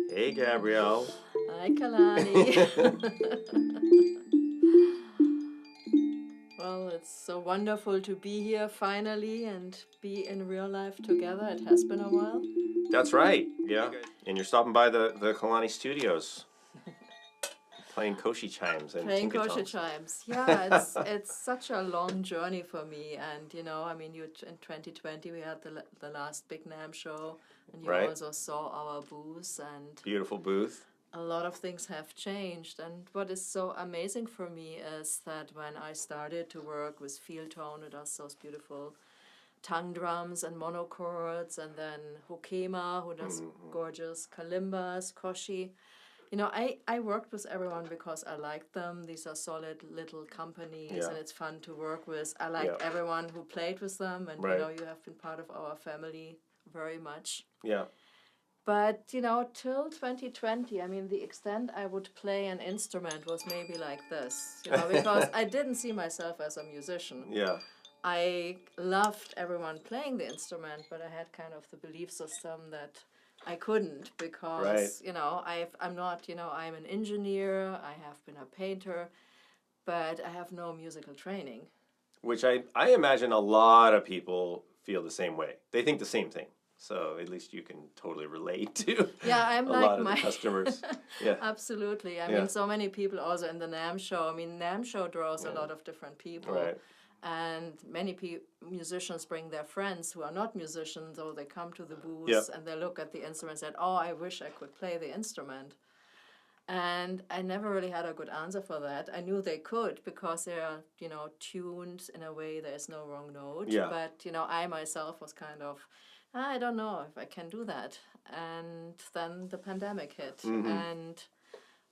Hey, Gabrielle. Hi, Kalani. Well, it's so wonderful to be here finally and be in real life together. It has been a while. That's right. Yeah. And you're stopping by the Kalani studios, playing koshi chimes and Playing tinka crochet tongs. chimes. Yeah, it's such a long journey for me. And, I mean, in 2020 we had the last Big NAMM show, and you Right. also saw our booth, and Beautiful booth. a lot of things have changed. And what is so amazing for me is that when I started to work with field tone, who does those beautiful tongue drums and monochords, and then Hokema, who does gorgeous kalimbas, koshi. I worked with everyone because I liked them. These are solid little companies, Yeah. and it's fun to work with. I liked Yeah. everyone who played with them, and Right. you have been part of our family very much. Yeah. But, till 2020, I mean, the extent I would play an instrument was maybe like this, because I didn't see myself as a musician. Yeah. I loved everyone playing the instrument, but I had kind of the belief system that I couldn't because, I'm not, I'm an engineer, I have been a painter, but I have no musical training. Which I imagine a lot of people feel the same way. They think the same thing. So at least you can totally relate to Yeah, I'm a like lot of the customers. Yeah. Absolutely. I Yeah. mean, so many people also in the NAMM show. I mean, NAMM show draws a lot of different people. Right. And many musicians bring their friends who are not musicians, or they come to the booth Yep. and they look at the instrument and said, oh, I wish I could play the instrument. And I never really had a good answer for that. I knew they could because they are, tuned in a way there's no wrong note. Yeah. But, I myself was kind of, I don't know if I can do that. And then the pandemic hit. Mhm. And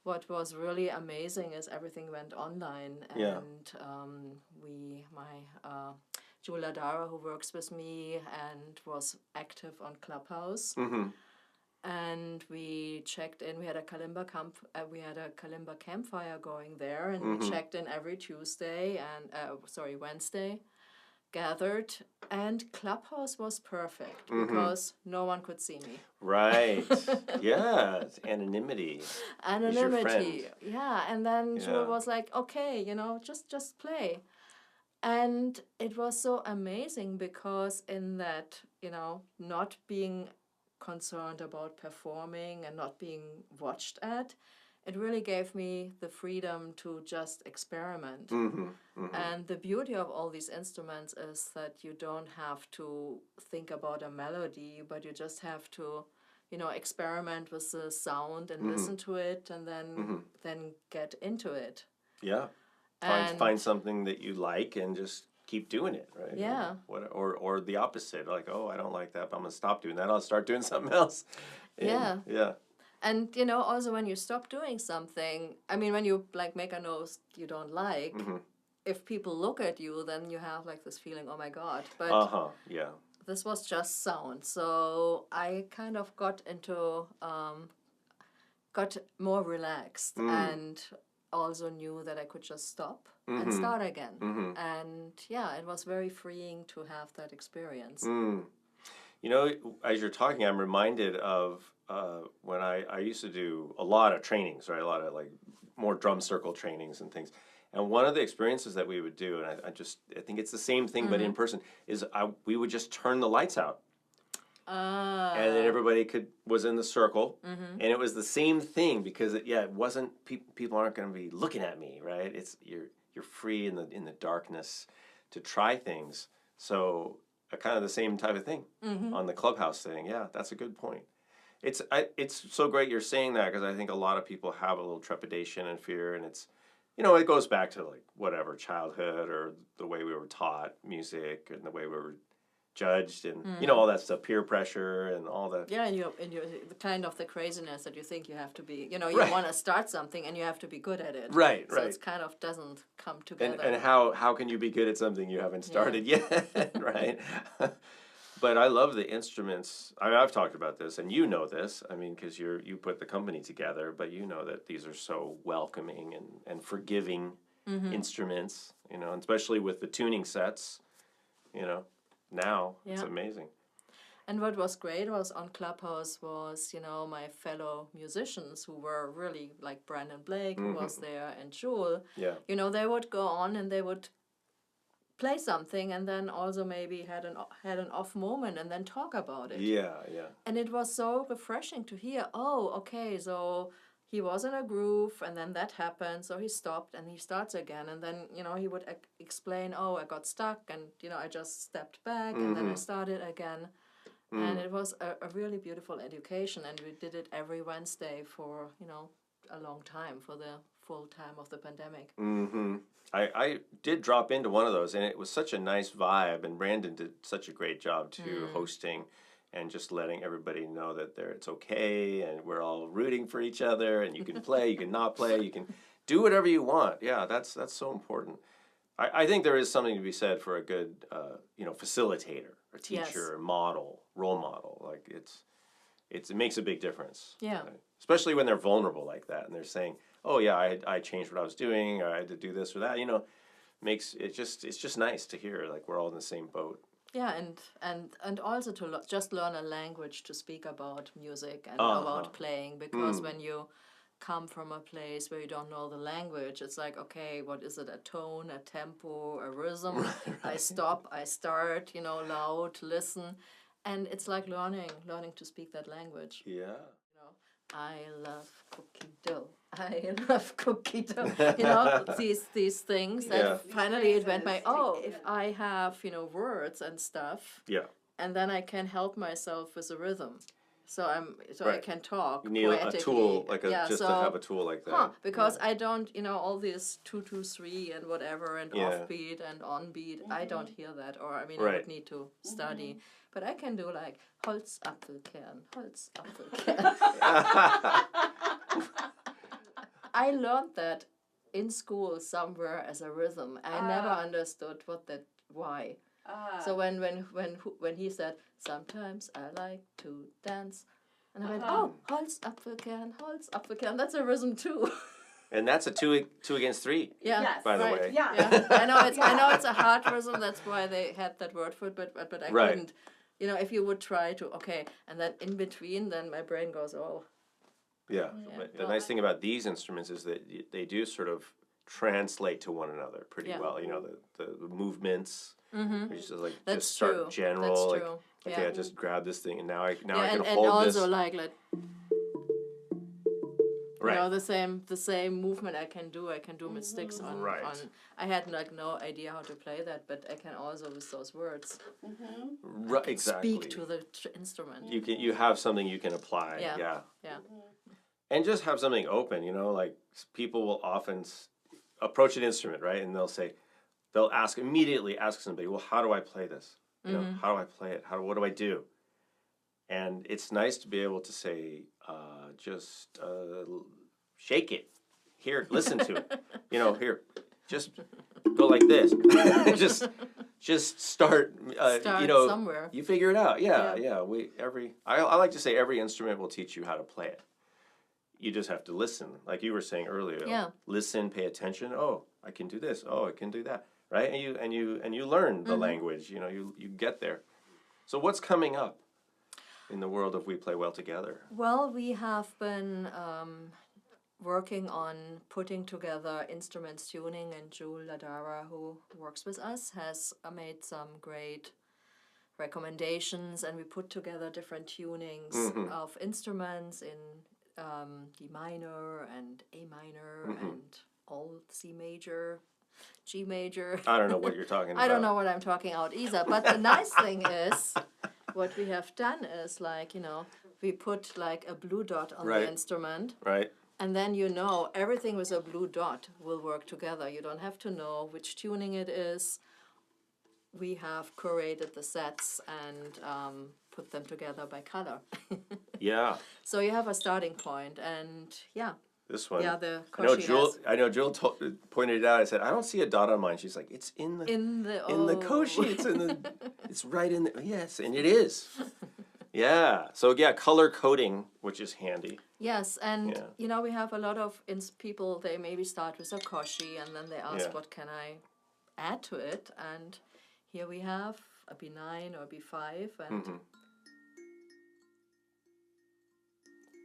what was really amazing is everything went online. Yeah. And Julia Dara, who works with me and was active on Clubhouse, Mm-hmm. and we checked in. We had a kalimba campfire going there, and Mhm. we checked in every Tuesday and Wednesday, gathered, and Clubhouse was perfect because no one could see me. Right. Yeah. It's anonymity. Is your Anonymity, friend. yeah. And then Yeah. Jewel was like, "Okay, just play." And it was so amazing because in that, not being concerned about performing and not being watched at, it really gave me the freedom to just experiment. Mm-hmm. Mm-hmm. And the beauty of all these instruments is that you don't have to think about a melody, but you just have to, experiment with the sound and listen to it, and then get into it. Yeah. And Find something that you like and just keep doing it, right? Yeah. Or the opposite, like, oh, I don't like that, but I'm gonna stop doing that. I'll start doing something else. Yeah. Yeah. And also when you stop doing something, I mean, when you like make a note you don't like, if people look at you, then you have like this feeling, oh my God. But Yeah. this was just sound, so I kind of got more relaxed and also knew that I could just stop and start again. And yeah, it was very freeing to have that experience. As you're talking, I'm reminded of when I used to do a lot of trainings, right? A lot of like more drum circle trainings and things. And one of the experiences that we would do, and I think it's the same thing but in person, is we would just turn the lights out. And then everybody was in the circle, and it was the same thing because it wasn't people aren't going to be looking at me, right? It's you're free in the darkness to try things. So kind of the same type of thing on the Clubhouse thing. Yeah, that's a good point. It's so great you're saying that because I think a lot of people have a little trepidation and fear, and it's it goes back to like whatever childhood or the way we were taught music and the way we were judged and all that stuff, peer pressure and all that. Yeah, and you the kind of the craziness that you think you have to be, you Right. want to start something and you have to be good at it. Right, so right. it's kind of doesn't come together. And how can you be good at something you haven't started yet, right? But I love the instruments. I've talked about this, and you know this. I mean, because you put the company together, but you know that these are so welcoming and forgiving instruments. And especially with the tuning sets. you know, now. It's Yeah. amazing. And what was great was on Clubhouse was, you know, my fellow musicians who were really like Brandon Blake, who was there, and Jewel. Yeah. You know, they would go on and they would play something and then also maybe had an off moment and then talk about it. Yeah, yeah. And it was so refreshing to hear, oh, okay, so he was in a groove and then that happened, so he stopped and he starts again. And then, you know, he would explain, oh, I got stuck and, you know, I just stepped back and then I started again. And it was a really beautiful education, and we did it every Wednesday for, you know, a long time, for the full time of the pandemic. I did drop into one of those, and it was such a nice vibe, and Brandon did such a great job too, hosting and just letting everybody know that it's okay, and we're all rooting for each other, and you can play, you can not play, you can do whatever you want. Yeah, that's so important. I think there is something to be said for a good, you know, facilitator, or teacher, or model, role model. Like it makes a big difference. Yeah. Right? Especially when they're vulnerable like that, and they're saying, "Oh yeah, I changed what I was doing, or I had to do this or that." You know, it's just nice to hear like we're all in the same boat. Yeah, and also to just learn a language to speak about music and about playing, because when you come from a place where you don't know the language, it's like, okay, what is it? A tone, a tempo, a rhythm? I stop, I start, you know, loud, listen, and it's like learning to speak that language. Yeah. You know, I love cookie dough. I love cookie dough. You know, these things that finally it went by. Oh, if I have, you know, words and stuff. Yeah. And then I can help myself with a rhythm. So I can talk. You need a tool like to have a tool like that. Because I don't, you know, all this 2-2-3 and whatever and offbeat and onbeat. I don't hear that, or I mean, I would need to study. But I can do like Holz Apfelkern, Holz Apfelkern. I learned that in school somewhere as a rhythm. I never understood why. So when he said, sometimes I like to dance, and I went, oh, Holz Apfelkern, that's a rhythm too. And that's a two against three. Yeah, yes, by the way. Yeah. I know it's a hard rhythm. That's why they had that word for it. But I couldn't. You know, if you would try to and then in between, then my brain goes, oh. Yeah. The nice thing about these instruments is that they do sort of translate to one another pretty well. You know, the movements. Just like That's just start true. general. That's like, true. okay, I just grab this thing, and now I can and hold this. also like you know, the same movement I can do with sticks on. I had like no idea how to play that, but I can also with those words. Right, exactly. Speak to the instrument. You have something you can apply. Yeah. And just have something open. You know, like people will often approach an instrument, right, and they'll immediately ask somebody, well, how do I play this? You know, how do I play it? What do I do? And it's nice to be able to say, just shake it. Here, listen to it. You know, here, just go like this. just start. You know, somewhere. You figure it out. Yeah. I like to say every instrument will teach you how to play it. You just have to listen, like you were saying earlier. Yeah. Listen, pay attention. Oh, I can do this. Oh, I can do that. Right? And you learn the language. You know, you get there. So what's coming up in the world of We Play Well Together? Well, we have been working on putting together instruments tuning, and Jewel Ladara, who works with us, has made some great recommendations, and we put together different tunings of instruments in D minor and A minor and alt C major, G major. I don't know what you're talking about. I don't know what I'm talking out either. But the nice thing is, what we have done is like, you know, we put like a blue dot on the instrument. Right. And then you know everything with a blue dot will work together. You don't have to know which tuning it is. We have curated the sets and put them together by color. Yeah. So you have a starting point, and this one. Yeah, the I know Jewel pointed it out. I said, I don't see a dot on mine. She's like, it's in the koshi. It's right in the yes, and it is. Yeah. So color coding, which is handy. Yes, and you know, we have a lot of people. They maybe start with a koshi, and then they ask, what can I add to it? And here we have a B9 or B5, and Mm-hmm.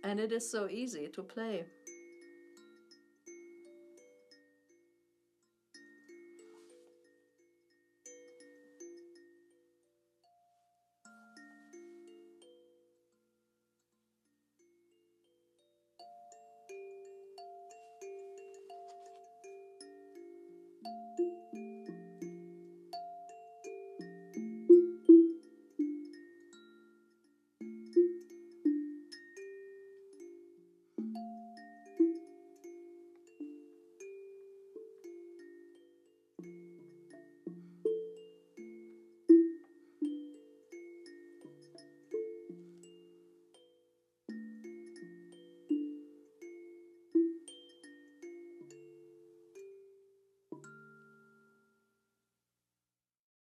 and it is so easy to play.